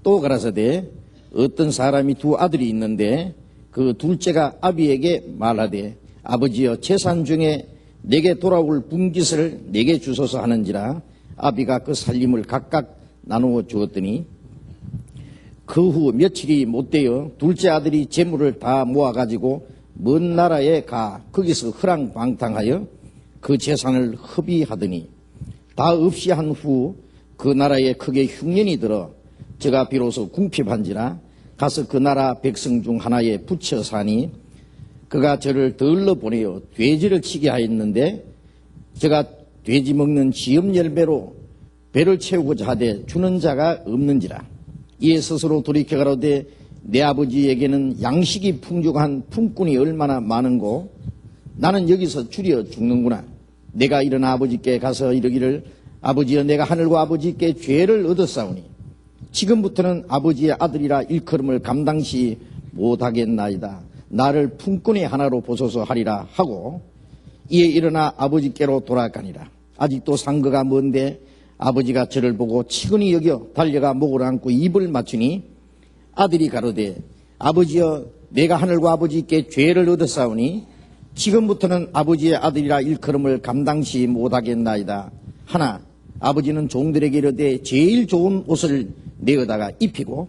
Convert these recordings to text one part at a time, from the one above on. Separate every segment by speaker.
Speaker 1: 또 가라사대 어떤 사람이 두 아들이 있는데 그 둘째가 아비에게 말하되 아버지여 재산 중에 내게 돌아올 분깃을 내게 주소서 하는지라 아비가 그 살림을 각각 나누어 주었더니 그 후 며칠이 못되어 둘째 아들이 재물을 다 모아가지고 먼 나라에 가 거기서 허랑방탕하여 그 재산을 허비하더니 다 없이 한 후 그 나라에 크게 흉년이 들어 제가 비로소 궁핍한지라 가서 그 나라 백성 중 하나에 붙여 사니 그가 저를 들러 보내어 돼지를 치게 하였는데 제가 돼지 먹는 지엄 열매로 배를 채우고자 하되 주는 자가 없는지라 이에 스스로 돌이켜 가로되 내 아버지에게는 양식이 풍족한 품꾼이 얼마나 많은고 나는 여기서 줄여 죽는구나. 내가 일어나 아버지께 가서 이르기를 아버지여 내가 하늘과 아버지께 죄를 얻었사오니 지금부터는 아버지의 아들이라 일컬음을 감당시 못하겠나이다. 나를 품꾼의 하나로 보소서 하리라 하고 이에 일어나 아버지께로 돌아가니라. 아직도 상거가 먼데 아버지가 저를 보고 치근히 여겨 달려가 목을 안고 입을 맞추니 아들이 가로되 아버지여 내가 하늘과 아버지께 죄를 얻었사오니 지금부터는 아버지의 아들이라 일컬음을 감당시 못하겠나이다. 하나 아버지는 종들에게 이르되 제일 좋은 옷을 내어다가 입히고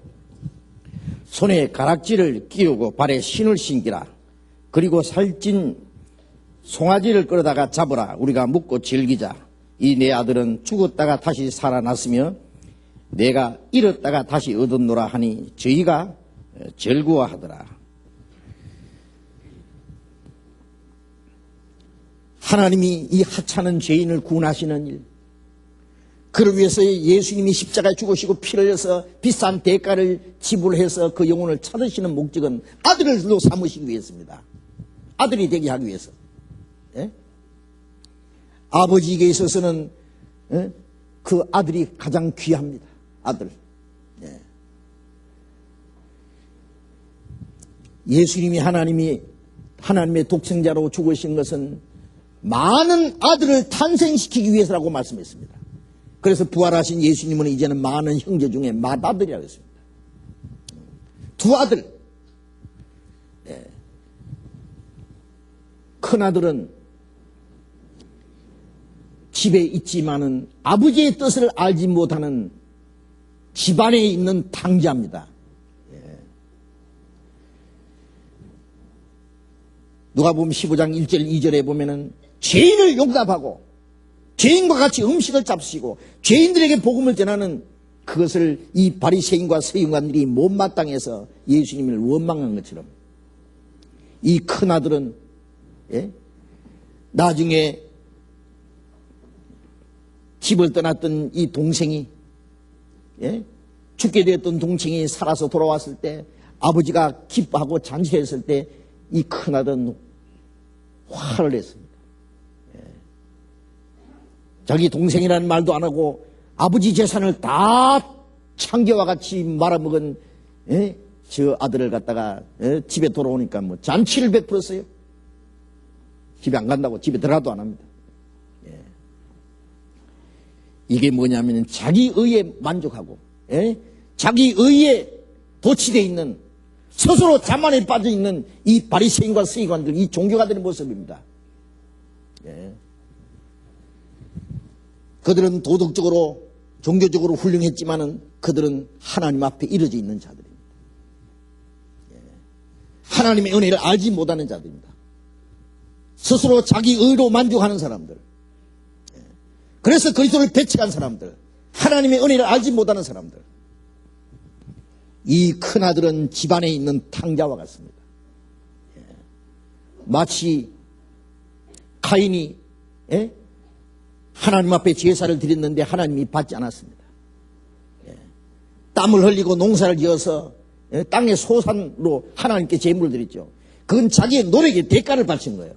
Speaker 1: 손에 가락지를 끼우고 발에 신을 신기라. 그리고 살찐 송아지를 끌어다가 잡으라. 우리가 묵고 즐기자. 이 내 아들은 죽었다가 다시 살아났으며 내가 잃었다가 다시 얻었노라 하니 저희가 즐거워하더라. 하나님이 이 하찮은 죄인을 구원하시는 일, 그를 위해서 예수님이 십자가에 죽으시고 피를 흘려서 비싼 대가를 지불해서 그 영혼을 찾으시는 목적은 아들을로 삼으시기 위해서입니다. 아들이 되게 하기 위해서. 예? 아버지에게 있어서는 그 아들이 가장 귀합니다. 아들. 예. 예수님이 하나님의 독생자로 죽으신 것은 많은 아들을 탄생시키기 위해서라고 말씀했습니다. 그래서 부활하신 예수님은 이제는 많은 형제 중에 맏아들이라고 했습니다. 두 아들. 예. 큰아들은 집에 있지만은 아버지의 뜻을 알지 못하는 집안에 있는 탕자입니다. 예. 누가복음 15장 1절 2절에 보면은 죄인을 용납하고 죄인과 같이 음식을 잡수시고 죄인들에게 복음을 전하는 그것을 이 바리새인과 서기관들이 못마땅해서 예수님을 원망한 것처럼 이 큰아들은 나중에 집을 떠났던 이 동생이 죽게 되었던 동생이 살아서 돌아왔을 때 아버지가 기뻐하고 잔치했을 때 이 큰아들은 화를 냈습니다. 자기 동생이라는 말도 안 하고 아버지 재산을 다 창겨와 같이 말아먹은 저 아들을 갖다가 집에 돌아오니까 뭐 잔치를 베풀었어요. 집에 안 간다고 집에 들어가도 안 합니다. 이게 뭐냐면 자기 의에 만족하고 자기 의에 도취되어 있는 스스로 자만에 빠져 있는 이 바리새인과 서기관들, 이 종교가들의 모습입니다. 그들은 도덕적으로 종교적으로 훌륭했지만은 그들은 하나님 앞에 이르져 있는 자들입니다. 하나님의 은혜를 알지 못하는 자들입니다. 스스로 자기 의로 만족하는 사람들. 그래서 그리스도를 배척한 사람들, 하나님의 은혜를 알지 못하는 사람들. 이 큰아들은 집안에 있는 탕자와 같습니다. 마치 가인이 하나님 앞에 제사를 드렸는데 하나님이 받지 않았습니다. 땀을 흘리고 농사를 지어서 땅의 소산으로 하나님께 제물을 드렸죠. 그건 자기의 노력의 대가를 바친 거예요.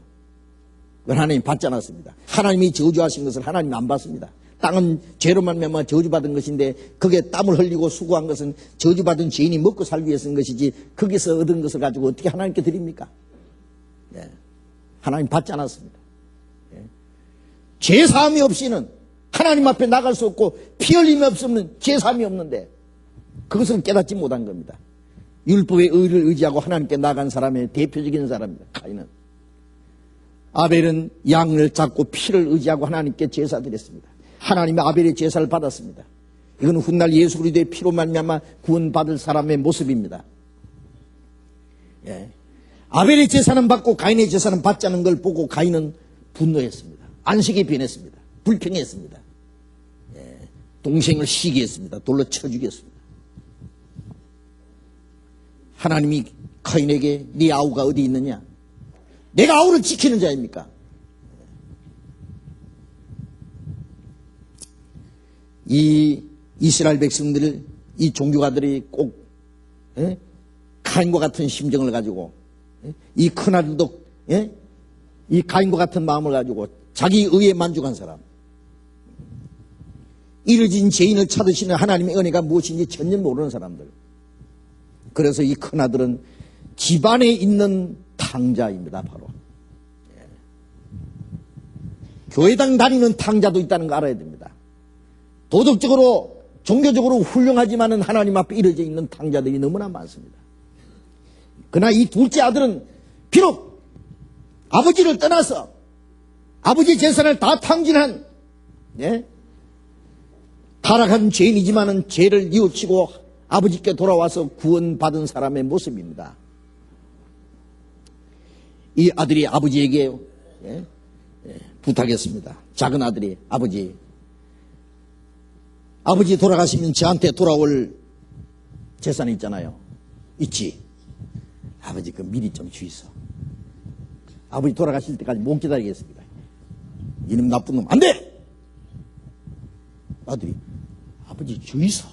Speaker 1: 그건 하나님 받지 않았습니다. 하나님이 저주하신 것을 하나님이 안 받습니다. 땅은 죄로만 말미암아 저주받은 것인데 그게 땀을 흘리고 수고한 것은 저주받은 죄인이 먹고 살기 위해 쓴 것이지 거기서 얻은 것을 가지고 어떻게 하나님께 드립니까? 하나님 받지 않았습니다. 죄사함이 없이는 하나님 앞에 나갈 수 없고 피 흘림이 없으면 죄사함이 없는데 그것을 깨닫지 못한 겁니다. 율법의 의를 의지하고 하나님께 나간 사람의 대표적인 사람입니다. 가인은. 아벨은 양을 잡고 피를 의지하고 하나님께 제사 드렸습니다. 하나님이 아벨의 제사를 받았습니다. 이건 훗날 예수 그리스도의 피로 말미암아 구원받을 사람의 모습입니다. 예. 아벨의 제사는 받고 가인의 제사는 받지 않은 걸 보고 가인은 분노했습니다. 안식에 변했습니다. 불평했습니다. 예. 동생을 시기했습니다. 돌로 쳐 죽였습니다. 하나님이 가인에게 네 아우가 어디 있느냐? 내가 아우를 지키는 자입니까? 이 이스라엘 백성들, 이 종교가들이 꼭 가인과 같은 심정을 가지고 이 큰아들도 이 가인과 같은 마음을 가지고 자기 의에 만족한 사람, 이르진 죄인을 찾으시는 하나님의 은혜가 무엇인지 전혀 모르는 사람들. 그래서 이 큰아들은 집안에 있는 탕자입니다. 바로 교회당 다니는 탕자도 있다는 거 알아야 됩니다. 도덕적으로 종교적으로 훌륭하지만은 하나님 앞에 이르져 있는 탕자들이 너무나 많습니다. 그러나 이 둘째 아들은 비록 아버지를 떠나서 아버지 재산을 다 탕진한 타락한 죄인이지만은 죄를 뉘우치고 아버지께 돌아와서 구원받은 사람의 모습입니다. 이 아들이 아버지에게 부탁했습니다. 작은 아들이 아버지 돌아가시면 저한테 돌아올 재산이 있잖아요. 있지. 아버지 그 미리 좀 주이소. 아버지 돌아가실 때까지 못 기다리겠습니다. 이놈 나쁜 놈 안 돼. 아들이 아버지 주이소.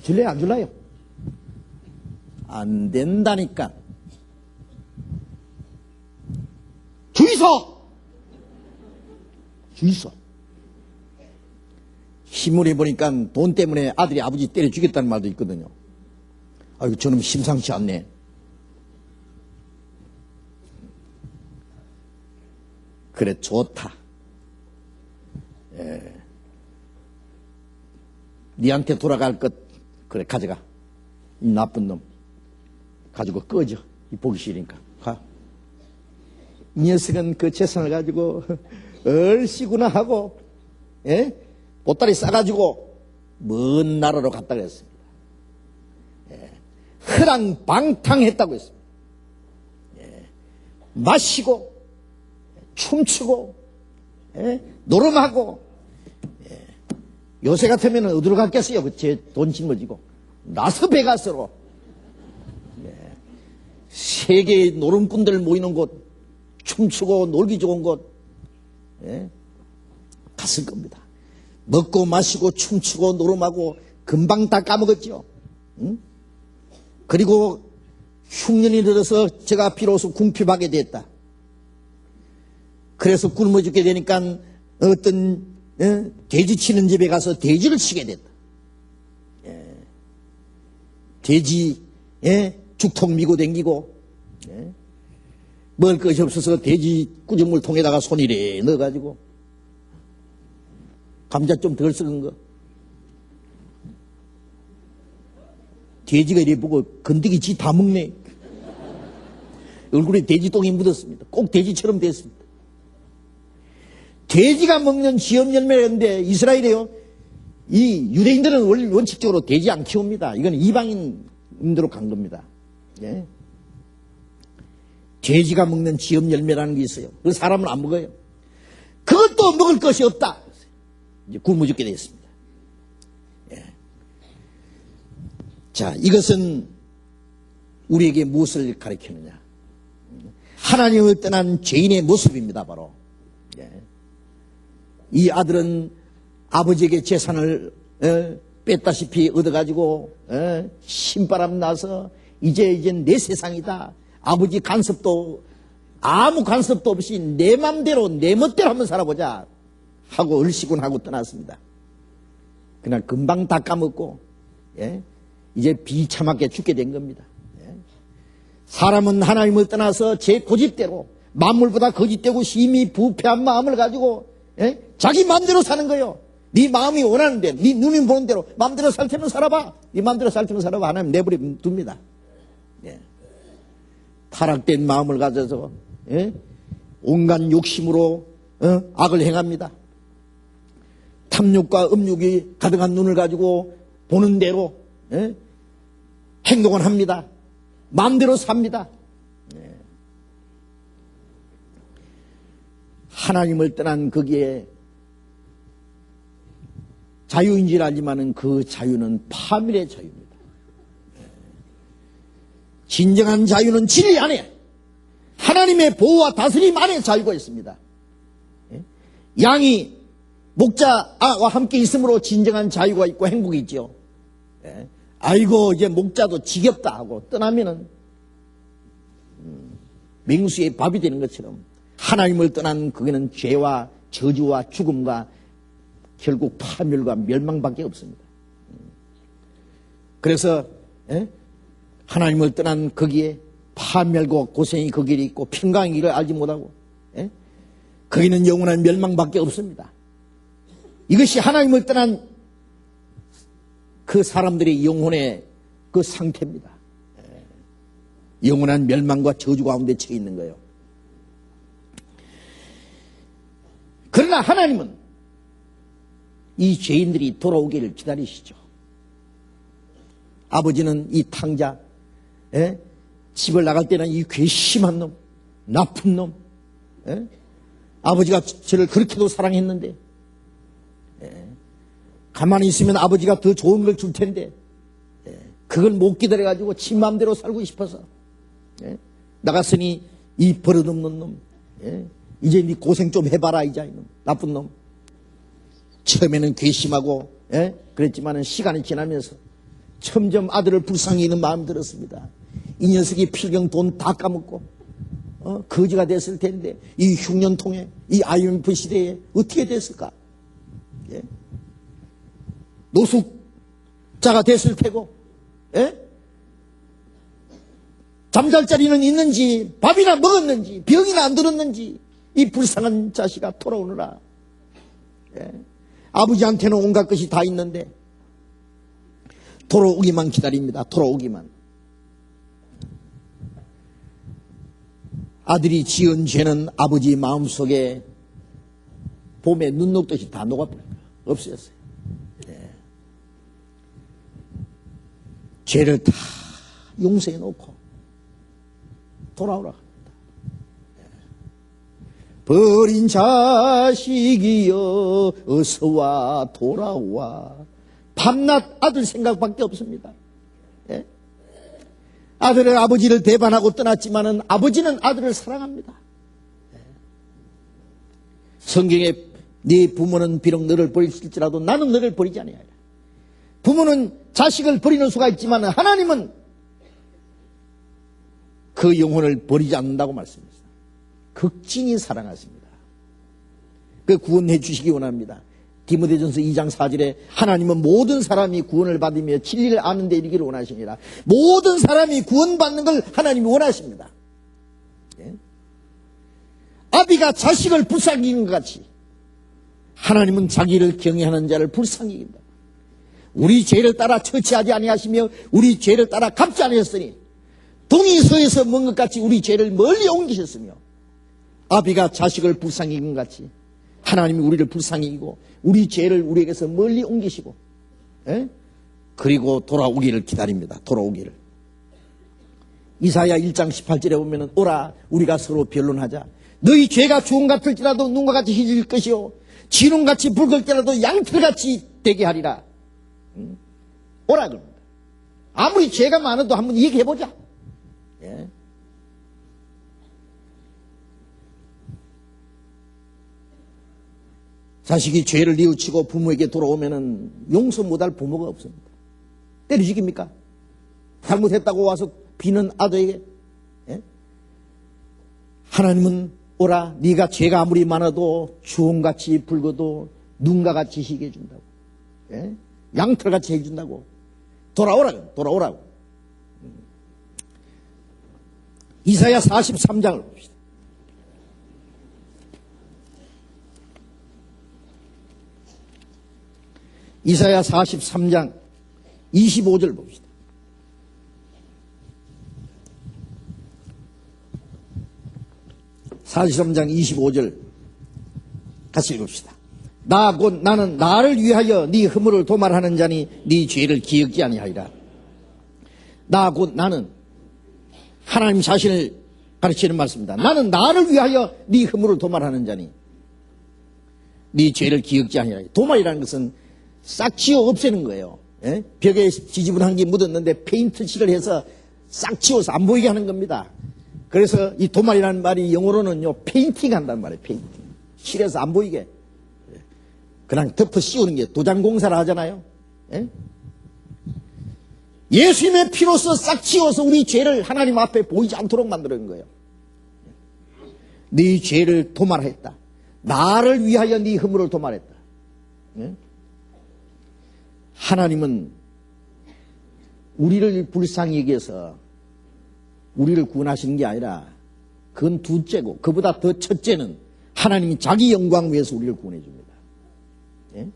Speaker 1: 줄래요 안 줄래요? 안 된다니까. 주이소. 신문에 보니까 돈 때문에 아들이 아버지 때려 죽였다는 말도 있거든요. 아이고 저놈 심상치 않네. 그래 좋다. 니한테 돌아갈 것 그래 가져가. 이 나쁜 놈 가지고 꺼져. 이 보기 싫으니까 가. 이 녀석은 그 재산을 가지고 얼씨구나 하고 보따리 싸가지고 먼 나라로 갔다 그랬습니다. 허랑방탕했다고 했습니다. 마시고 춤추고 노름하고 요새 같으면 어디로 갔겠어요? 제 돈 짊어지고 라스베가스로 세계의 노름꾼들 모이는 곳, 춤추고 놀기 좋은 곳 갔을 겁니다. 먹고 마시고 춤추고 노름하고 금방 다 까먹었죠. 응? 그리고 흉년이 들어서 제가 비로소 궁핍하게 됐다. 그래서 굶어 죽게 되니까 어떤 돼지 치는 집에 가서 돼지를 치게 됐다. 돼지 죽통 미고 댕기고 먹을 것이 없어서 돼지 꾸중물 통에다가 손이래 넣어가지고 감자 좀 덜 썩은 거 돼지가 이래 보고 건더기 지 다 먹네. 얼굴에 돼지똥이 묻었습니다. 꼭 돼지처럼 됐습니다. 돼지가 먹는 지엄 열매인데 이스라엘에요. 이 유대인들은 원칙적으로 돼지 안 키웁니다. 이건 이방인들로 간 겁니다. 돼지가 먹는 지엄 열매라는 게 있어요. 그 사람은 안 먹어요. 그것도 먹을 것이 없다. 이제 굶어 죽게 되었습니다. 자, 이것은 우리에게 무엇을 가르치느냐? 하나님을 떠난 죄인의 모습입니다, 바로. 이 아들은 아버지에게 재산을 뺐다시피 얻어가지고 신바람 나서 이제 내 세상이다. 아버지 간섭도 아무 간섭도 없이 내 맘대로 내 멋대로 한번 살아보자 하고 얼씨군하고 떠났습니다. 그냥 금방 다 까먹고 이제 비참하게 죽게 된 겁니다. 사람은 하나님을 떠나서 제 고집대로 만물보다 거짓되고 심히 부패한 마음을 가지고 자기 마음대로 사는 거예요. 네 마음이 원하는데, 네 눈이 보는 대로 마음대로 살 테면 살아봐. 네 마음대로 살 테면 살아봐. 하나님 내버려 둡니다. 예. 타락된 마음을 가져서 예? 온갖 욕심으로 악을 행합니다. 탐욕과 음욕이 가득한 눈을 가지고 보는 대로 예? 행동을 합니다. 마음대로 삽니다. 예. 하나님을 떠난 거기에 자유인 줄 알지만은 그 자유는 파멸의 자유입니다. 진정한 자유는 진리 안에 하나님의 보호와 다스림 안에 자유가 있습니다. 양이 목자와 함께 있으므로 진정한 자유가 있고 행복이 있죠. 아이고 이제 목자도 지겹다 하고 떠나면은 맹수의 밥이 되는 것처럼 하나님을 떠난 거기는 죄와 저주와 죽음과 결국 파멸과 멸망밖에 없습니다. 그래서 하나님을 떠난 거기에 파멸과 고생이 그 길이 있고 평강의 길을 알지 못하고 거기는 영원한 멸망밖에 없습니다. 이것이 하나님을 떠난 그 사람들의 영혼의 그 상태입니다. 영원한 멸망과 저주 가운데 처해 있는 거예요. 그러나 하나님은 이 죄인들이 돌아오기를 기다리시죠. 아버지는 이 탕자, 집을 나갈 때는 이 괘씸한 놈, 나쁜 놈, 아버지가 저를 그렇게도 사랑했는데, 가만히 있으면 아버지가 더 좋은 걸 줄 텐데, 그걸 못 기다려가지고 지 마음대로 살고 싶어서, 나갔으니 이 버릇없는 놈, 이제 네 고생 좀 해봐라, 이제 이놈, 나쁜 놈. 처음에는 괘씸하고 그랬지만은 시간이 지나면서 점점 아들을 불쌍히 여기는 마음이 들었습니다. 이 녀석이 필경 돈 다 까먹고 거지가 됐을 텐데 이 흉년통에 이 IMF 시대에 어떻게 됐을까? 노숙자가 됐을 테고 잠잘 자리는 있는지 밥이나 먹었는지 병이나 안 들었는지 이 불쌍한 자식아 돌아오느라 아버지한테는 온갖 것이 다 있는데 돌아오기만 기다립니다. 돌아오기만. 아들이 지은 죄는 아버지 마음속에 봄에 눈 녹듯이 다 녹아버려요. 없어졌어요. 죄를 다 용서해 놓고 돌아오라 합니다. 버린 자식이여 어서와 돌아와. 밤낮 아들 생각밖에 없습니다. 아들은 아버지를 배반하고 떠났지만은 아버지는 아들을 사랑합니다. 성경에 네 부모는 비록 너를 버릴지라도 나는 너를 버리지 아니하리라. 부모는 자식을 버리는 수가 있지만 하나님은 그 영혼을 버리지 않는다고 말씀합니다. 극진히 사랑하십니다. 그 구원해 주시기 원합니다. 디모데전서 2장 4절에 하나님은 모든 사람이 구원을 받으며 진리를 아는 데 이르기를 원하십니다. 모든 사람이 구원받는 걸 하나님이 원하십니다. 아비가 자식을 불쌍히 여기는 것 같이 하나님은 자기를 경외하는 자를 불쌍히 여긴다. 우리 죄를 따라 처치하지 아니하시며 우리 죄를 따라 갚지 아니하셨으니 동이 서에서 먼 것 같이 우리 죄를 멀리 옮기셨으며 아비가 자식을 불쌍히 여긴 것 같이 하나님이 우리를 불쌍히 여기고 우리 죄를 우리에게서 멀리 옮기시고 그리고 돌아오기를 기다립니다. 돌아오기를. 이사야 1장 18절에 보면은 오라 우리가 서로 변론하자. 너희 죄가 주홍 같을지라도 눈과 같이 희질 것이요 진홍같이 붉을지라도 양털같이 되게 하리라. 오라 그럽니다. 아무리 죄가 많아도 한번 얘기해보자. 자식이 죄를 뉘우치고 부모에게 돌아오면은 용서 못할 부모가 없습니다. 때려 죽입니까? 잘못했다고 와서 비는 아들에게 하나님은 오라 네가 죄가 아무리 많아도 주홍같이 붉어도 눈과 같이 희게 해준다고 양털같이 해준다고 돌아오라고 이사야 43장을 봅시다. 이사야 43장 25절 봅시다. (43장 25절) 같이 읽읍시다. 나 곧 나는 나를 위하여 네 허물을 도말하는 자니 네 죄를 기억지 아니하리라. 나 곧 나는, 하나님 자신을 가르치는 말씀입니다. 나는 나를 위하여 네 허물을 도말하는 자니 네 죄를 기억지 아니하리라. 도말이라는 것은 싹 지워 없애는 거예요. 예? 벽에 지지분한 게 묻었는데 페인트 칠을 해서 싹 지워서 안 보이게 하는 겁니다. 그래서 이 도말이라는 말이 영어로는요, 페인팅 한다는 말이에요. 페인팅. 칠해서 안 보이게. 그냥 덮어 씌우는 게 도장공사를 하잖아요. 예? 예수님의 피로서 싹 지워서 우리 죄를 하나님 앞에 보이지 않도록 만드는 거예요. 네 죄를 도말했다. 나를 위하여 네 허물을 도말했다. 예? 하나님은 우리를 불쌍히 여겨서 우리를 구원하시는 게 아니라 그건 둘째고, 그보다 더 첫째는 하나님이 자기 영광을 위해서 우리를 구원해 줍니다. 예?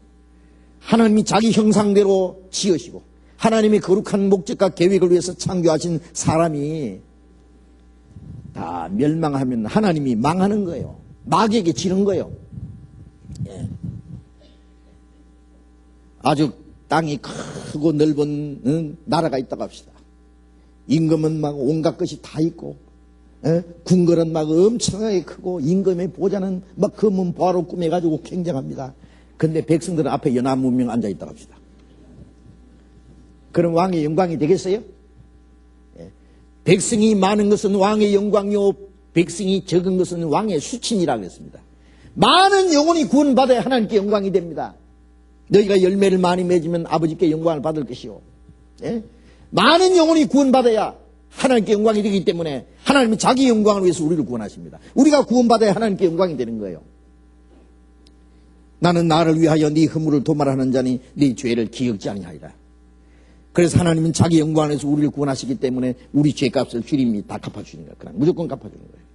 Speaker 1: 하나님이 자기 형상대로 지으시고 하나님의 거룩한 목적과 계획을 위해서 창조하신 사람이 다 멸망하면 하나님이 망하는 거예요. 마귀에게 지는 거예요. 예. 아주 땅이 크고 넓은 나라가 있다고 합시다. 임금은 막 온갖 것이 다 있고, 예? 궁궐은 막 엄청나게 크고, 임금의 보좌는 막 검은 보화로 꾸며가지고 굉장합니다. 근데 백성들은 앞에 연하무명 앉아있다고 합시다. 그럼 왕의 영광이 되겠어요? 예. 백성이 많은 것은 왕의 영광이요, 백성이 적은 것은 왕의 수친이라고 했습니다. 많은 영혼이 구원받아야 하나님께 영광이 됩니다. 너희가 열매를 많이 맺으면 아버지께 영광을 받을 것이요. 예? 많은 영혼이 구원받아야 하나님께 영광이 되기 때문에 하나님은 자기 영광을 위해서 우리를 구원하십니다. 우리가 구원받아야 하나님께 영광이 되는 거예요. 나는 나를 위하여 네 허물을 도말하는 자니 네 죄를 기억지 아니하리라. 그래서 하나님은 자기 영광을 위해서 우리를 구원하시기 때문에 우리 죄값을 주님이 다 갚아주는 거예요. 그냥 무조건 갚아주는 거예요.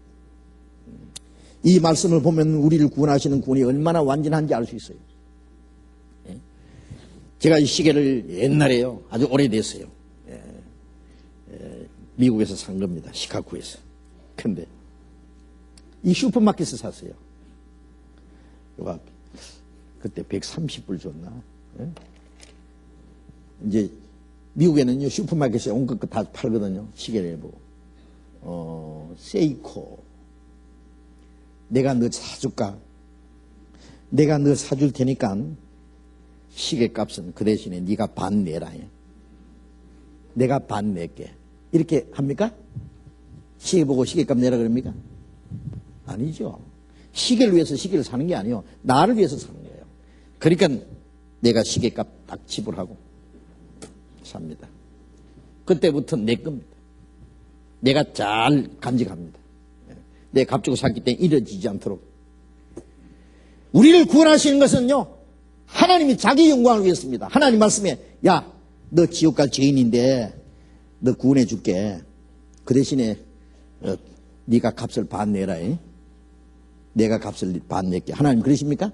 Speaker 1: 이 말씀을 보면 우리를 구원하시는 구원이 얼마나 완전한지 알 수 있어요. 제가 이 시계를 옛날에요, 아주 오래됐어요. 미국에서 산 겁니다. 시카고에서. 근데 이 슈퍼마켓에서 샀어요. 요가 그때 130불 줬나? 예? 이제 미국에는요, 슈퍼마켓에 온 것 다 팔거든요. 시계를 보고. 세이코. 내가 너 사줄까? 내가 너 사줄 테니까 시계 값은 그 대신에 네가 반 내라. 내가 반 낼게. 이렇게 합니까? 시계 보고 시계값 내라 그럽니까? 아니죠. 시계를 위해서 시계를 사는 게 아니에요. 나를 위해서 사는 거예요. 그러니까 내가 시계값 딱 지불하고 삽니다. 그때부터 내 겁니다. 내가 잘 간직합니다. 내 값주고 샀기 때문에 잃어지지 않도록. 우리를 구원하시는 것은요, 하나님이 자기 영광을 위해서입니다. 하나님 말씀에, 야, 너 지옥 갈 죄인인데 너 구원해 줄게. 그 대신에 네가 값을 반 내라. 내가 값을 반 낼게. 하나님 그러십니까?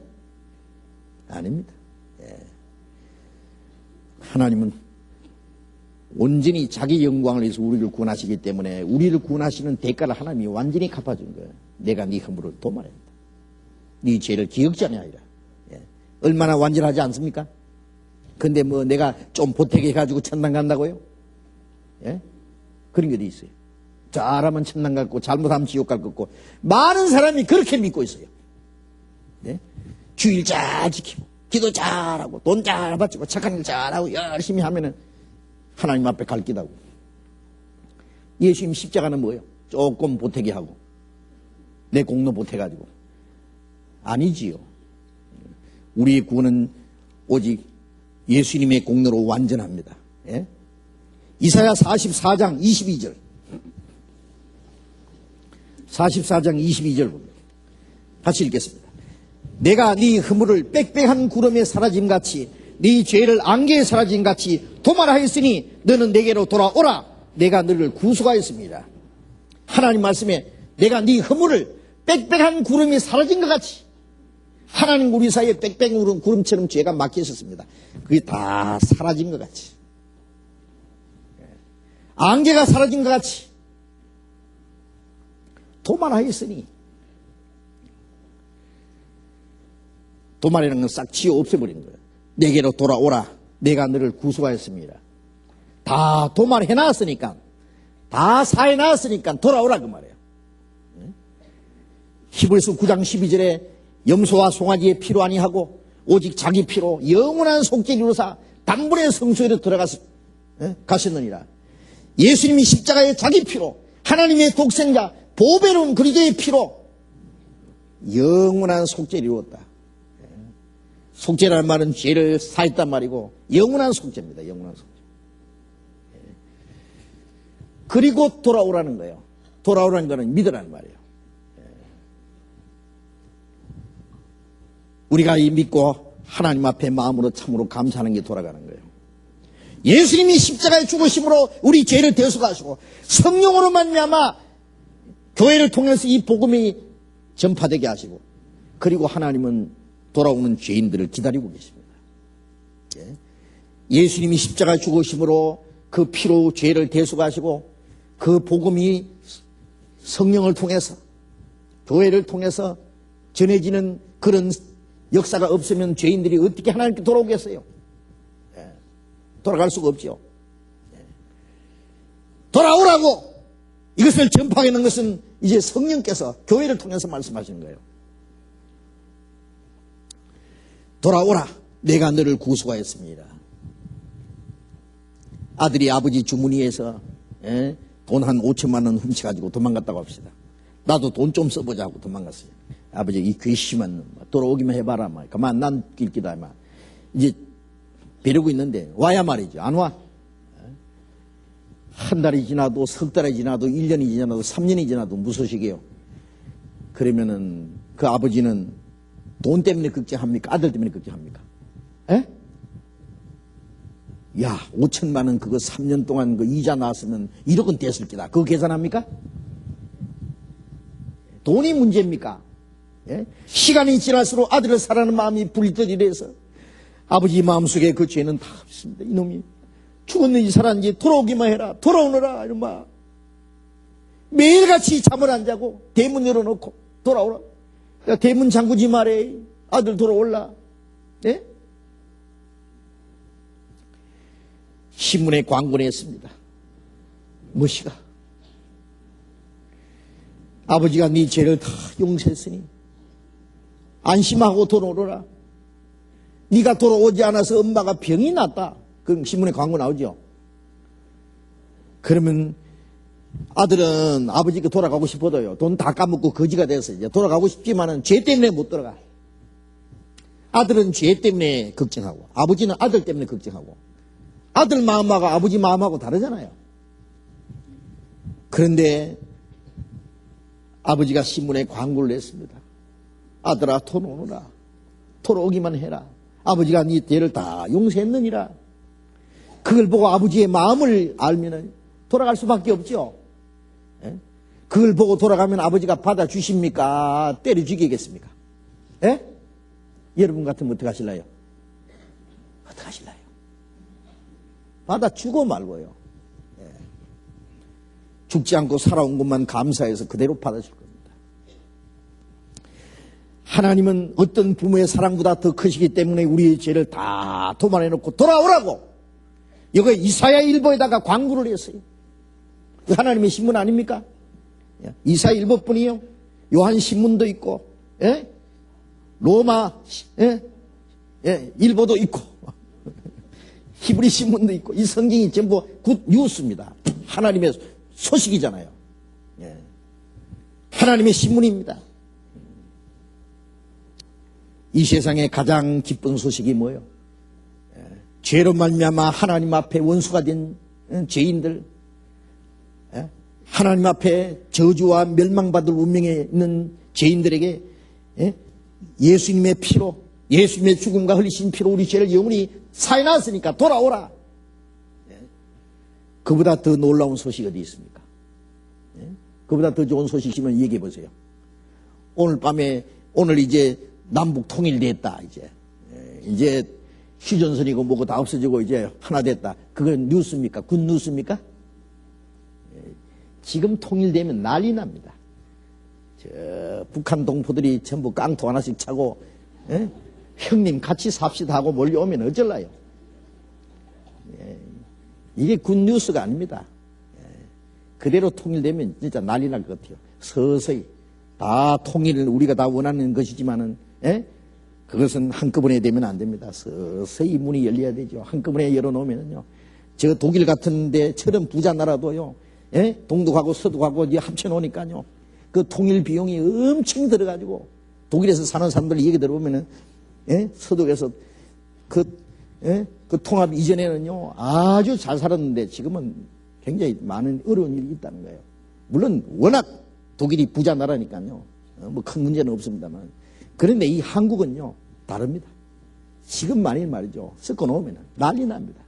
Speaker 1: 아닙니다. 예. 하나님은 온전히 자기 영광을 위해서 우리를 구원하시기 때문에 우리를 구원하시는 대가를 하나님이 완전히 갚아준 거예요. 내가 네 허물을 도말했다. 네 죄를 기억지 아니하리라. 예. 얼마나 완전하지 않습니까? 근데 뭐 내가 좀 보태게 가지고 천당 간다고요? 예? 그런 게 어디 있어요? 잘하면 천당 갈 거고 잘못하면 지옥 갈 거고 많은 사람이 그렇게 믿고 있어요. 예? 주일 잘 지키고 기도 잘하고 돈 잘 바치고 착한 일 잘하고 열심히 하면은 하나님 앞에 갈 기다고. 예수님 십자가는 뭐예요? 조금 보태게 하고 내 공로 보태가지고. 아니지요. 우리의 구원은 오직 예수님의 공로로 완전합니다. 예? 이사야 44장 22절 44장 22절 봅니다. 같이 읽겠습니다. 내가 네 허물을 빽빽한 구름에 사라짐같이 네 죄를 안개에 사라짐같이 도말하였으니 너는 내게로 돌아오라. 내가 너를 구속하였습니다. 하나님 말씀에 내가 네 허물을 빽빽한 구름이 사라진 것 같이 하나님 우리 사이에 빽빽 구름처럼 죄가 막혀 있었습니다. 그게 다 사라진 것 같이, 안개가 사라진 것 같이 도말하였으니, 도말이라는 건 싹 지워 없애버린 거예요. 내게로 돌아오라. 내가 너를 구속하였습니다. 다 도말해놨으니까, 다 사해놨으니까 돌아오라 그 말이에요. 히브리서 9장 12절에 염소와 송아지의 피로 아니하고 오직 자기 피로 영원한 속죄를 이루사 단번에 성소에로 가셨느니라. 예수님이 십자가의 자기 피로, 하나님의 독생자 보배로운 그리스도의 피로 영원한 속죄를 이루었다. 속죄라는 말은 죄를 사했단 말이고 영원한 속죄입니다. 영원한 속죄. 그리고 돌아오라는 거예요. 돌아오라는 거는 믿으라는 말이에요. 우리가 이 믿고 하나님 앞에 마음으로 참으로 감사하는 게 돌아가는 거예요. 예수님이 십자가에 죽으심으로 우리 죄를 대속하시고 성령으로 말미암아 교회를 통해서 이 복음이 전파되게 하시고, 그리고 하나님은 돌아오는 죄인들을 기다리고 계십니다. 예수님이 십자가에 죽으심으로 그 피로 죄를 대속하시고 그 복음이 성령을 통해서 교회를 통해서 전해지는 그런 역사가 없으면 죄인들이 어떻게 하나님께 돌아오겠어요? 돌아갈 수가 없죠. 돌아오라고 이것을 전파하는 것은 이제 성령께서 교회를 통해서 말씀하시는 거예요. 돌아오라. 내가 너를 구속하였습니다. 아들이 아버지 주머니에서 돈 한 5천만 원 훔쳐가지고 도망갔다고 합시다. 나도 돈 좀 써보자 하고 도망갔어요. 아버지 이 괘씸한 놈 돌아오기만 해봐라. 그만 난 길기다. 이제 뵈려고 있는데 와야 말이죠. 안 와. 한 달이 지나도 석 달이 지나도 1년이 지나도 3년이 지나도 무소식이에요. 그러면은 그 아버지는 돈 때문에 걱정합니까? 아들 때문에 걱정합니까? 에? 야, 5천만 원 그거 3년 동안 그 이자 나왔으면 1억 원 됐을 기다. 그거 계산합니까? 돈이 문제입니까? 예? 시간이 지날수록 아들을 사랑하는 마음이 불떠지래서 아버지 마음속에 그 죄는 다 없습니다. 이놈이 죽었는지 살았는지 돌아오기만 해라. 돌아오너라. 이놈아. 매일같이 잠을 안 자고 대문 열어놓고 돌아오라. 야, 대문 잠그지 말해. 아들 돌아올라. 예? 신문에 광고를 했습니다. 무엇이가? 아버지가 네 죄를 다 용서했으니 안심하고 돌아오라. 네가 돌아오지 않아서 엄마가 병이 났다. 그럼 신문에 광고 나오죠. 그러면 아들은 아버지가 돌아가고 싶어도요. 돈 다 까먹고 거지가 돼서 이제 돌아가고 싶지만은 죄 때문에 못 돌아가. 아들은 죄 때문에 걱정하고 아버지는 아들 때문에 걱정하고, 아들 마음하고 아버지 마음하고 다르잖아요. 그런데 아버지가 신문에 광고를 냈습니다. 아들아 돌아오너라. 돌아오기만 해라. 아버지가 네 죄를 다 용서했느니라. 그걸 보고 아버지의 마음을 알면 돌아갈 수밖에 없죠. 예? 그걸 보고 돌아가면 아버지가 받아주십니까? 때려 죽이겠습니까? 예? 여러분 같으면 어떻게 하실래요? 어떻게 하실래요? 받아주고 말고요. 예. 죽지 않고 살아온 것만 감사해서 그대로 받아줄 겁니다. 하나님은 어떤 부모의 사랑보다 더 크시기 때문에 우리의 죄를 다 도말해놓고 돌아오라고 여기 이사야 일보에다가 광고를 했어요. 하나님의 신문 아닙니까? 이사야 일보뿐이요. 요한 신문도 있고, 예? 로마 일보도 있고, 히브리 신문도 있고, 이 성경이 전부 굿 뉴스입니다. 하나님의 소식이잖아요. 예. 하나님의 신문입니다. 이 세상에 가장 기쁜 소식이 뭐예요? 죄로 말미암아 하나님 앞에 원수가 된 죄인들, 하나님 앞에 저주와 멸망받을 운명에 있는 죄인들에게 예수님의 피로, 예수님의 죽음과 흘리신 피로 우리 죄를 영원히 사해놨으니까 돌아오라. 그보다 더 놀라운 소식이 어디 있습니까? 그보다 더 좋은 소식이면 얘기해 보세요. 오늘 밤에, 오늘 이제 남북 통일됐다, 이제 휴전선이고 뭐고 다 없어지고 이제 하나 됐다. 그건 뉴스입니까? 굿 뉴스입니까? 지금 통일되면 난리 납니다. 북한 동포들이 전부 깡통 하나씩 차고, 형님 같이 삽시다 하고 몰려오면 어쩔라요? 이게 굿 뉴스가 아닙니다. 그대로 통일되면 진짜 난리 날 것 같아요. 서서히 다 통일을 우리가 다 원하는 것이지만은, 그것은 한꺼번에 되면 안 됩니다. 서서히 문이 열려야 되죠. 한꺼번에 열어놓으면요, 저 독일 같은 데처럼 부자 나라도요, 동독하고 서독하고 이제 합쳐놓으니까요, 그 통일 비용이 엄청 들어가지고, 독일에서 사는 사람들 얘기 들어보면은, 서독에서 그 통합 이전에는요, 아주 잘 살았는데 지금은 굉장히 많은 어려운 일이 있다는 거예요. 물론 워낙 독일이 부자 나라니까요, 뭐 큰 문제는 없습니다만. 그런데 이 한국은요, 다릅니다. 지금 만일 말이죠, 섞어 놓으면 난리 납니다.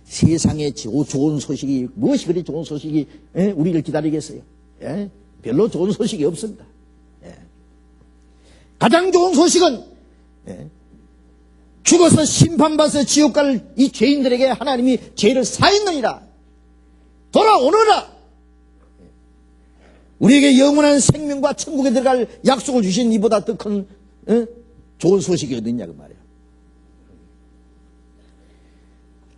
Speaker 1: 세상에 좋은 소식이, 무엇이 그리 좋은 소식이 우리를 기다리겠어요? 별로 좋은 소식이 없습니다. 가장 좋은 소식은 죽어서 심판받아서 지옥 갈 이 죄인들에게 하나님이 죄를 사했느니라. 돌아오너라. 우리에게 영원한 생명과 천국에 들어갈 약속을 주신 이보다 더 큰 좋은 소식이 어딨냐 그 말이에요.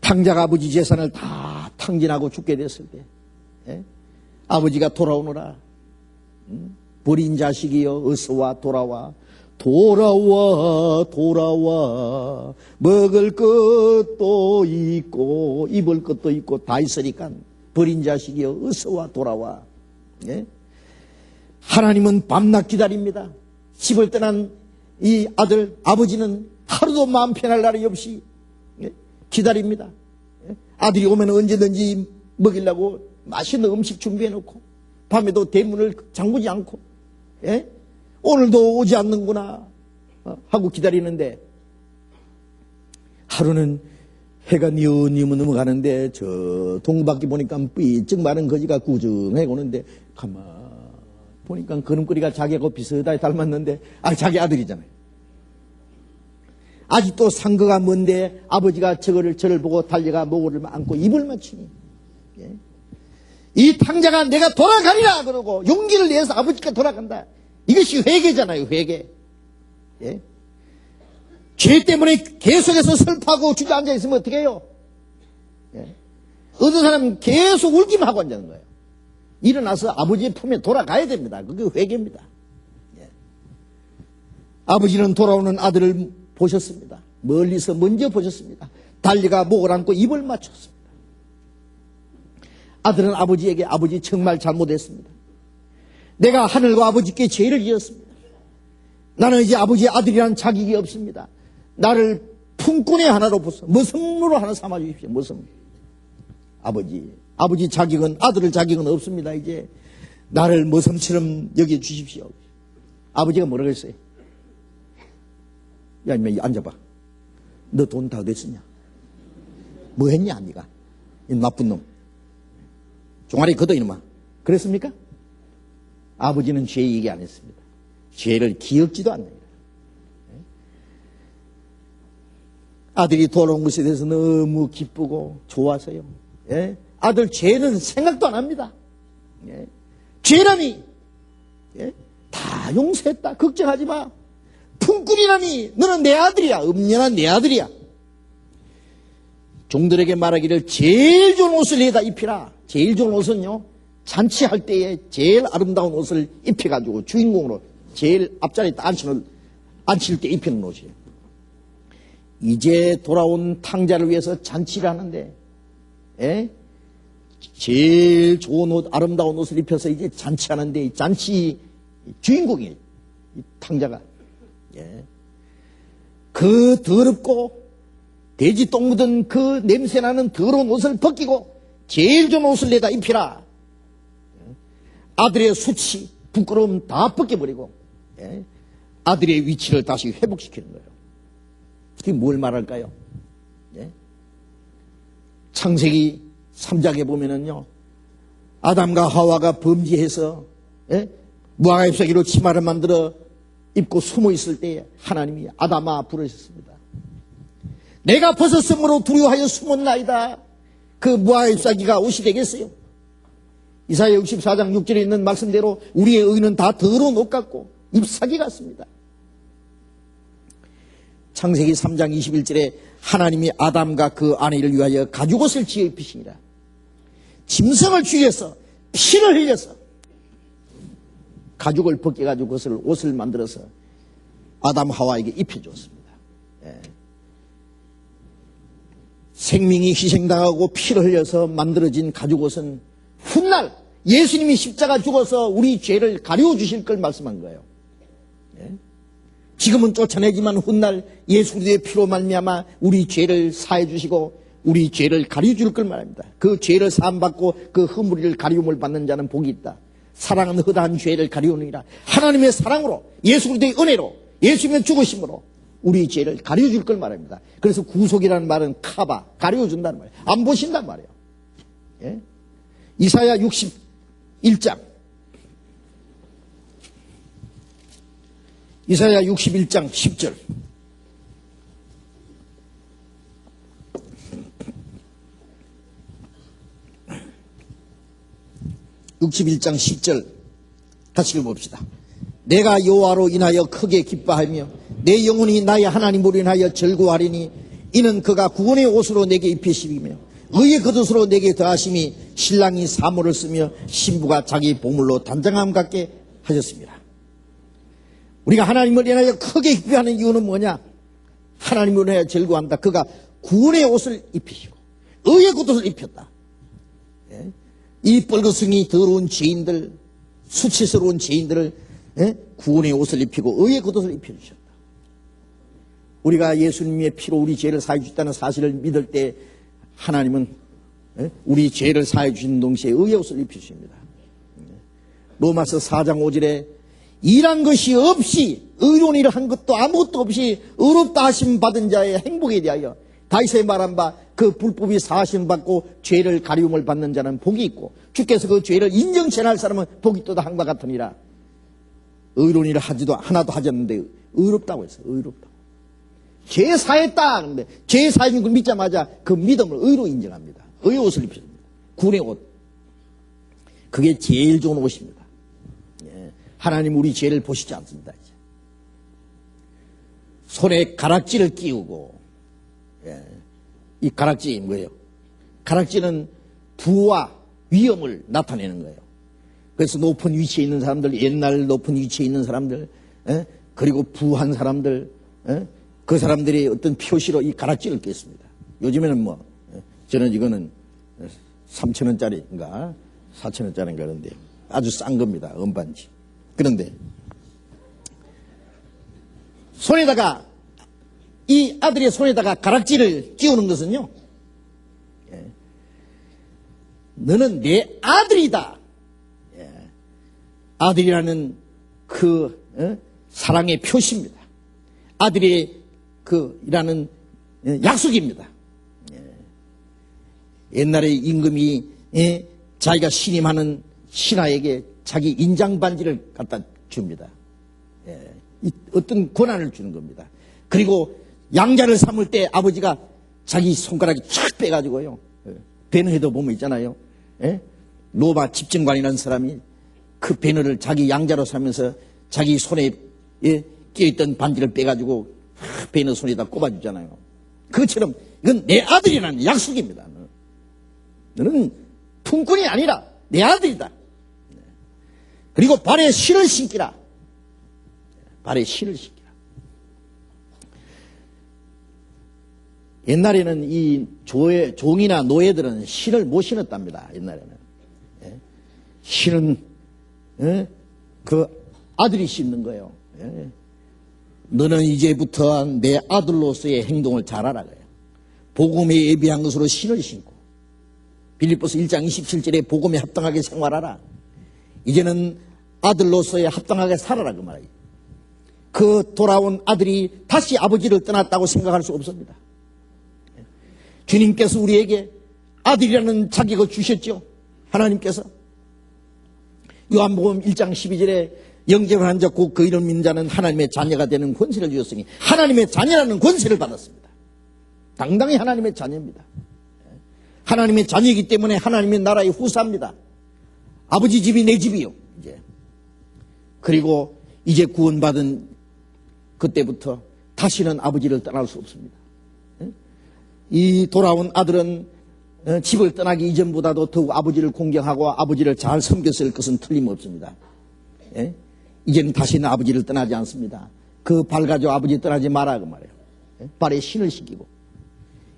Speaker 1: 탕자가 아버지 재산을 다 탕진하고 죽게 됐을 때, 아버지가 돌아오너라. 버린 자식이여 어서와 돌아와. 돌아와 돌아와. 먹을 것도 있고 입을 것도 있고 다 있으니까 버린 자식이여 어서와 돌아와. 하나님은 밤낮 기다립니다. 집을 떠난 이 아들 아버지는 하루도 마음 편할 날이 없이 기다립니다. 아들이 오면 언제든지 먹이려고 맛있는 음식 준비해놓고 밤에도 대문을 잠그지 않고 오늘도 오지 않는구나 하고 기다리는데, 하루는 해가 뉘어뉘어 넘어가는데 저 동밖에 보니까 삐쩍 마른 거지가 구정해 오는데 가만 보니까 걸음걸이가 자기하고 비슷하게 닮았는데 자기 아들이잖아요. 아직도 상거가 먼데 아버지가 저를 보고 달려가 목을 안고 입을 맞추니, 이 탕자가 내가 돌아가리라 그러고 용기를 내서 아버지가 돌아간다. 이것이 회개잖아요. 회개. 죄 때문에 계속해서 슬퍼하고 주저앉아 있으면 어떻게 해요? 어떤 사람은 계속 울기만 하고 앉는 거예요. 일어나서 아버지의 품에 돌아가야 됩니다. 그게 회개입니다. 아버지는 돌아오는 아들을 보셨습니다. 멀리서 먼저 보셨습니다. 달려가 목을 안고 입을 맞췄습니다. 아들은 아버지에게 아버지 정말 잘못했습니다. 내가 하늘과 아버지께 죄를 지었습니다. 나는 이제 아버지의 아들이라는 자격이 없습니다. 나를 품꾼의 하나로 보소. 머슴으로 하나 삼아 주십시오. 머슴. 아버지 자격은, 아들의 자격은 없습니다. 이제 나를 머슴처럼 여겨 주십시오. 아버지가 뭐라고 했어요? 야, 이마 앉아봐. 너 돈 다 어디 쓰냐? 뭐 했냐, 네가? 이 나쁜 놈. 종아리 걷어, 이놈아. 그랬습니까? 아버지는 죄 얘기 안 했습니다. 죄를 기억지도 않습니다. 아들이 돌아온 것에 대해서 너무 기쁘고 좋아서요. 아들 죄는 생각도 안 합니다. 죄라니 다 용서했다. 걱정하지 마. 품꾼이라니 너는 내 아들이야. 음련한 내 아들이야. 종들에게 말하기를 제일 좋은 옷을 내다 입히라. 제일 좋은 옷은요, 잔치할 때에 제일 아름다운 옷을 입혀가지고 주인공으로 제일 앞자리에 앉힐 때 입히는 옷이에요. 이제 돌아온 탕자를 위해서 잔치를 하는데, 제일 좋은 옷, 아름다운 옷을 입혀서 이제 잔치하는데, 잔치 주인공이에요. 이 탕자가. 그 더럽고 돼지 똥 묻은 그 냄새나는 더러운 옷을 벗기고 제일 좋은 옷을 내다 입히라. 아들의 수치, 부끄러움 다 벗겨버리고 아들의 위치를 다시 회복시키는 거예요. 그게 뭘 말할까요? 창세기 3장에 보면은요, 아담과 하와가 범죄해서 무화과 잎사귀로 치마를 만들어 입고 숨어 있을 때에 하나님이 아담아 부르셨습니다. 내가 벗었으므로 두려워하여 숨었나이다. 그 무화 잎사귀가 옷이 되겠어요? 이사야 64장 6절에 있는 말씀대로 우리의 의는 다 더러운 옷 같고 잎사귀 같습니다. 창세기 3장 21절에 하나님이 아담과 그 아내를 위하여 가죽옷을 지어 입히시니라. 짐승을 죽여서 피를 흘려서 가죽을 벗겨가지고 그것을 옷을 만들어서 아담 하와에게 입혀주었습니다. 예. 생명이 희생당하고 피를 흘려서 만들어진 가죽옷은 훗날 예수님이 십자가 죽어서 우리 죄를 가려주실 걸 말씀한 거예요. 예. 지금은 쫓아내지만 훗날 예수 그리스도의 피로 말미암아 우리 죄를 사해 주시고 우리 죄를 가려줄 걸 말합니다. 그 죄를 사함받고 그 허물을 가리움을 받는 자는 복이 있다. 사랑은 허다한 죄를 가리우느니라. 하나님의 사랑으로 예수 그리스도의 은혜로 예수님의 죽으심으로 우리 죄를 가려줄 걸 말합니다. 그래서 구속이라는 말은 카바, 가려준다는 말이에요. 안 보신단 말이에요. 예? 이사야 61장 이사야 61장 10절 다시 읽어봅시다. 내가 여호와로 인하여 크게 기뻐하며 내 영혼이 나의 하나님으로 인하여 즐거워하리니 이는 그가 구원의 옷으로 내게 입히시며 의의 겉옷으로 내게 더하심이 신랑이 사모를 쓰며 신부가 자기 보물로 단장함 같게 하셨습니다. 우리가 하나님을 인하여 크게 기뻐하는 이유는 뭐냐? 하나님을 인하여 즐거워한다. 그가 구원의 옷을 입히시고 의의 겉옷을 입혔다. 예? 이 뻘거숭이 더러운 죄인들, 수치스러운 죄인들을 구원의 옷을 입히고 의의 겉옷을 입혀주셨다. 우리가 예수님의 피로 우리 죄를 사해 주셨다는 사실을 믿을 때 하나님은 우리 죄를 사해 주시는 동시에 의의 옷을 입혀주십니다. 로마서 4장 5절에 일한 것이 없이 의로운 일을 한 것도 아무것도 없이 의롭다 하심 받은 자의 행복에 대하여 다윗의 말한 바 그 불법이 사하심 받고 죄를 가리움을 받는 자는 복이 있고 주께서 그 죄를 인정치 않을 사람은 복이 있도다 한바 같으니라. 의로운 일을 하나도 하지 않는데 의롭다고 했어요. 의롭다고. 죄 사했다. 그런데 죄 사해준 걸 믿자마자 그 믿음을 의로 인정합니다. 의의 옷을 입혀줍니다. 구원의 옷. 그게 제일 좋은 옷입니다. 예. 하나님 우리 죄를 보시지 않습니다. 이제. 손에 가락지를 끼우고 예. 이 가락지 뭐예요? 가락지는 부와 위엄을 나타내는 거예요. 그래서 높은 위치에 있는 사람들, 옛날 높은 위치에 있는 사람들, 그리고 부한 사람들, 그 사람들이 어떤 표시로 이 가락지를 꼈습니다. 요즘에는 저는 이거는 3,000원짜리인가 4,000원짜리인가 그런데 아주 싼 겁니다. 은반지. 그런데 손에다가 이 아들의 손에다가 가락지를 끼우는 것은요, 너는 내 아들이다. 아들이라는 그 사랑의 표시입니다. 아들의 이라는 약속입니다. 옛날에 임금이 자기가 신임하는 신하에게 자기 인장 반지를 갖다 줍니다. 어떤 권한을 주는 겁니다. 그리고 양자를 삼을 때 아버지가 자기 손가락이 촥 빼가지고요. 배너에도 보면 있잖아요. 로마 집정관이라는 사람이 그 배너를 자기 양자로 삼면서 자기 손에 끼어있던 반지를 빼가지고 배너 손에다 꼽아주잖아요. 그것처럼 이건 내 아들이라는 약속입니다. 너는 품꾼이 아니라 내 아들이다. 그리고 발에 실을 신기라. 발에 실을 신기라. 옛날에는 이 종이나 노예들은 실을 못 신었답니다. 옛날에는. 실은 그 아들이 신는 거예요. 너는 이제부터 내 아들로서의 행동을 잘하라 그래요. 복음에 예비한 것으로 신을 신고 빌립보서 1장 27절에 복음에 합당하게 생활하라. 이제는 아들로서의 합당하게 살아라 그 말이에요. 그 돌아온 아들이 다시 아버지를 떠났다고 생각할 수 없습니다. 주님께서 우리에게 아들이라는 자격을 주셨죠. 하나님께서 요한복음 1장 12절에 영접한 자 곧 그 이름 믿는 자는 하나님의 자녀가 되는 권세를 주었으니 하나님의 자녀라는 권세를 받았습니다. 당당히 하나님의 자녀입니다. 하나님의 자녀이기 때문에 하나님의 나라의 후사입니다. 아버지 집이 내 집이요. 그리고 이제 구원받은 그때부터 다시는 아버지를 떠날 수 없습니다. 이 돌아온 아들은 집을 떠나기 이전보다도 더욱 아버지를 공경하고 아버지를 잘 섬겼을 것은 틀림없습니다. 이제는 다시는 아버지를 떠나지 않습니다. 그 발 가지고 아버지 떠나지 마라 그 말이에요. 발에 신을 신기고.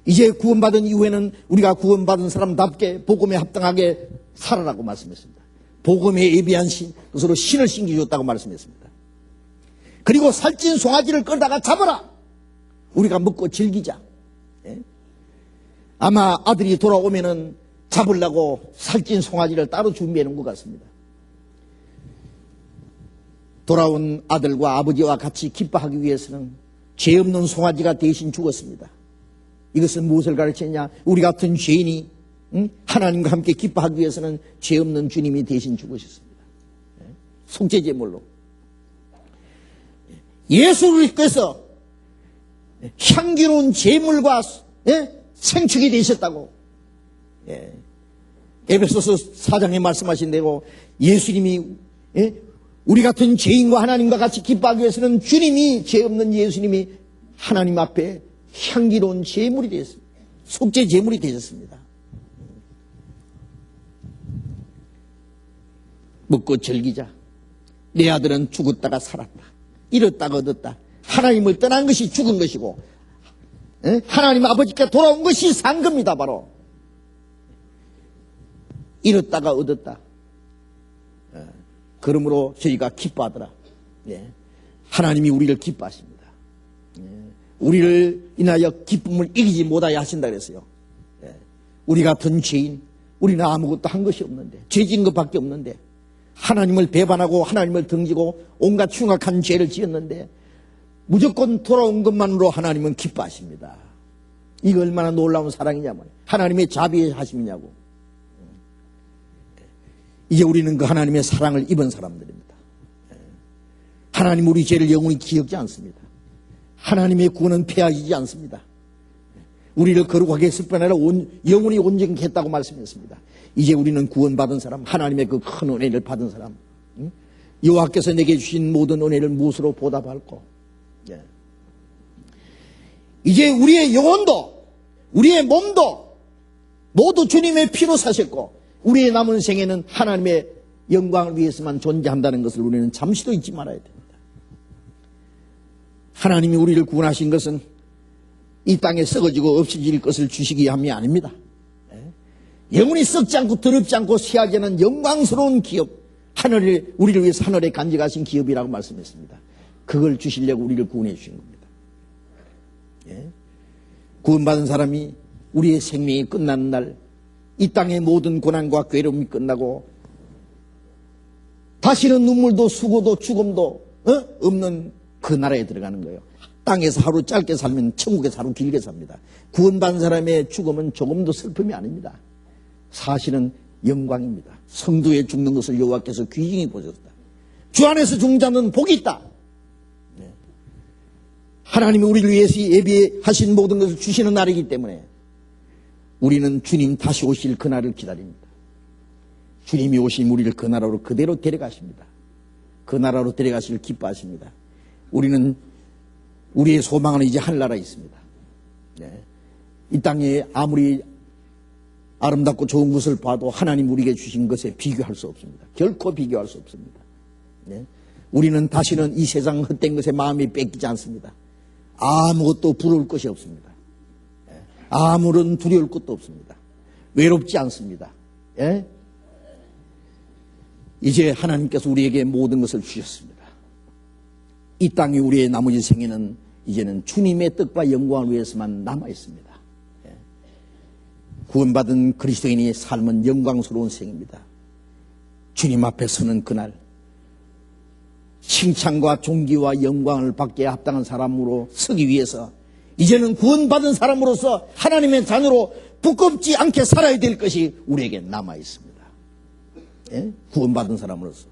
Speaker 1: 이제 구원받은 이후에는 우리가 구원받은 사람답게 복음에 합당하게 살아라고 말씀했습니다. 복음에 예비한 것으로 신을 신기줬다고 말씀했습니다. 그리고 살찐 송아지를 끌다가 잡아라. 우리가 먹고 즐기자. 아마 아들이 돌아오면은 잡으려고 살찐 송아지를 따로 준비해 놓은 것 같습니다. 돌아온 아들과 아버지와 같이 기뻐하기 위해서는 죄 없는 송아지가 대신 죽었습니다. 이것은 무엇을 가르치느냐? 우리 같은 죄인이 하나님과 함께 기뻐하기 위해서는 죄 없는 주님이 대신 죽으셨습니다. 속죄제물로. 예수 그리스도께서 향기로운 제물과 생축이 되셨다고 에베소서 4장에 말씀하신 대로 예수님이 우리 같은 죄인과 하나님과 같이 기뻐하기 위해서는 주님이 죄 없는 예수님이 하나님 앞에 향기로운 제물이 되었습니다. 속죄 제물이 되셨습니다. 먹고 즐기자. 내 아들은 죽었다가 살았다. 잃었다가 얻었다. 하나님을 떠난 것이 죽은 것이고 하나님 아버지께 돌아온 것이 산 겁니다. 바로 잃었다가 얻었다. 그러므로 저희가 기뻐하더라. 하나님이 우리를 기뻐하십니다. 우리를 인하여 기쁨을 이기지 못하게 하신다 그랬어요. 우리 같은 죄인, 우리는 아무것도 한 것이 없는데, 죄진 것밖에 없는데, 하나님을 배반하고 하나님을 등지고 온갖 흉악한 죄를 지었는데 무조건 돌아온 것만으로 하나님은 기뻐하십니다. 이거 얼마나 놀라운 사랑이냐면 하나님의 자비하심이냐고. 이제 우리는 그 하나님의 사랑을 입은 사람들입니다. 하나님 우리 죄를 영원히 기억지 않습니다. 하나님의 구원은 폐하지 않습니다. 우리를 거룩하게 했을 뿐 아니라 영원히 온전케 했다고 말씀했습니다. 이제 우리는 구원받은 사람, 하나님의 그 큰 은혜를 받은 사람, 여호와께서 내게 주신 모든 은혜를 무엇으로 보답할꼬? 이제 우리의 영혼도 우리의 몸도 모두 주님의 피로 사셨고 우리의 남은 생에는 하나님의 영광을 위해서만 존재한다는 것을 우리는 잠시도 잊지 말아야 됩니다. 하나님이 우리를 구원하신 것은 이 땅에 썩어지고 없어질 것을 주시기 위함이 아닙니다. 영원히 썩지 않고 더럽지 않고 쇠하지 않은 영광스러운 기업, 하늘에 우리를 위해서 하늘에 간직하신 기업이라고 말씀했습니다. 그걸 주시려고 우리를 구원해 주신 겁니다. 구원받은 사람이 우리의 생명이 끝나는 날 이 땅의 모든 고난과 괴로움이 끝나고 다시는 눈물도 수고도 죽음도 없는 그 나라에 들어가는 거예요. 땅에서 하루 짧게 살면 천국에서 하루 길게 삽니다. 구원받은 사람의 죽음은 조금도 슬픔이 아닙니다. 사실은 영광입니다. 성도에 죽는 것을 여호와께서 귀중히 보셨다. 주 안에서 죽는 자는 복이 있다. 하나님이 우리를 위해서 예비하신 모든 것을 주시는 날이기 때문에 우리는 주님 다시 오실 그날을 기다립니다. 주님이 오신 우리를 그 나라로 그대로 데려가십니다. 그 나라로 데려가시길 기뻐하십니다. 우리는 우리의 소망은 이제 하늘나라에 있습니다. 이 땅에 아무리 아름답고 좋은 것을 봐도 하나님 우리에게 주신 것에 비교할 수 없습니다. 결코 비교할 수 없습니다. 우리는 다시는 이 세상 헛된 것에 마음이 뺏기지 않습니다. 아무것도 부러울 것이 없습니다. 아무런 두려울 것도 없습니다. 외롭지 않습니다. 이제 하나님께서 우리에게 모든 것을 주셨습니다. 이 땅이 우리의 나머지 생에는 이제는 주님의 뜻과 영광을 위해서만 남아 있습니다. 구원받은 그리스도인의 삶은 영광스러운 생입니다. 주님 앞에 서는 그날 칭찬과 존귀와 영광을 받기에 합당한 사람으로 서기 위해서 이제는 구원받은 사람으로서 하나님의 자녀로 부끄럽지 않게 살아야 될 것이 우리에게 남아 있습니다. 구원받은 사람으로서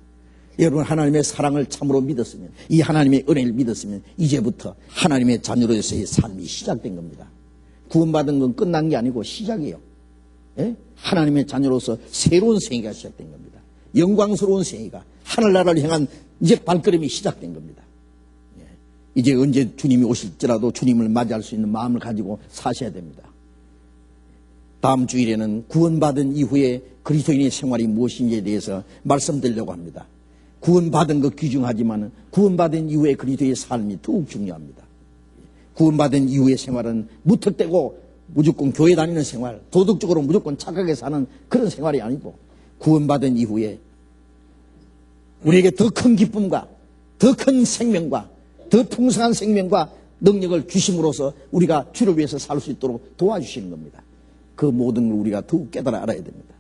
Speaker 1: 여러분 하나님의 사랑을 참으로 믿었으면, 이 하나님의 은혜를 믿었으면 이제부터 하나님의 자녀로서의 삶이 시작된 겁니다. 구원받은 건 끝난 게 아니고 시작이에요. 예? 하나님의 자녀로서 새로운 생애가 시작된 겁니다. 영광스러운 생애가, 하늘나라를 향한 이제 발걸음이 시작된 겁니다. 예. 이제 언제 주님이 오실지라도 주님을 맞이할 수 있는 마음을 가지고 사셔야 됩니다. 다음 주일에는 구원받은 이후에 그리스도인의 생활이 무엇인지에 대해서 말씀드리려고 합니다. 구원받은 것 귀중하지만 구원받은 이후에 그리스도의 삶이 더욱 중요합니다. 구원받은 이후의 생활은 무턱대고 무조건 교회 다니는 생활, 도덕적으로 무조건 착하게 사는 그런 생활이 아니고, 구원받은 이후에 우리에게 더 큰 기쁨과 더 큰 생명과 더 풍성한 생명과 능력을 주심으로써 우리가 주를 위해서 살 수 있도록 도와주시는 겁니다. 그 모든 걸 우리가 더욱 깨달아 알아야 됩니다.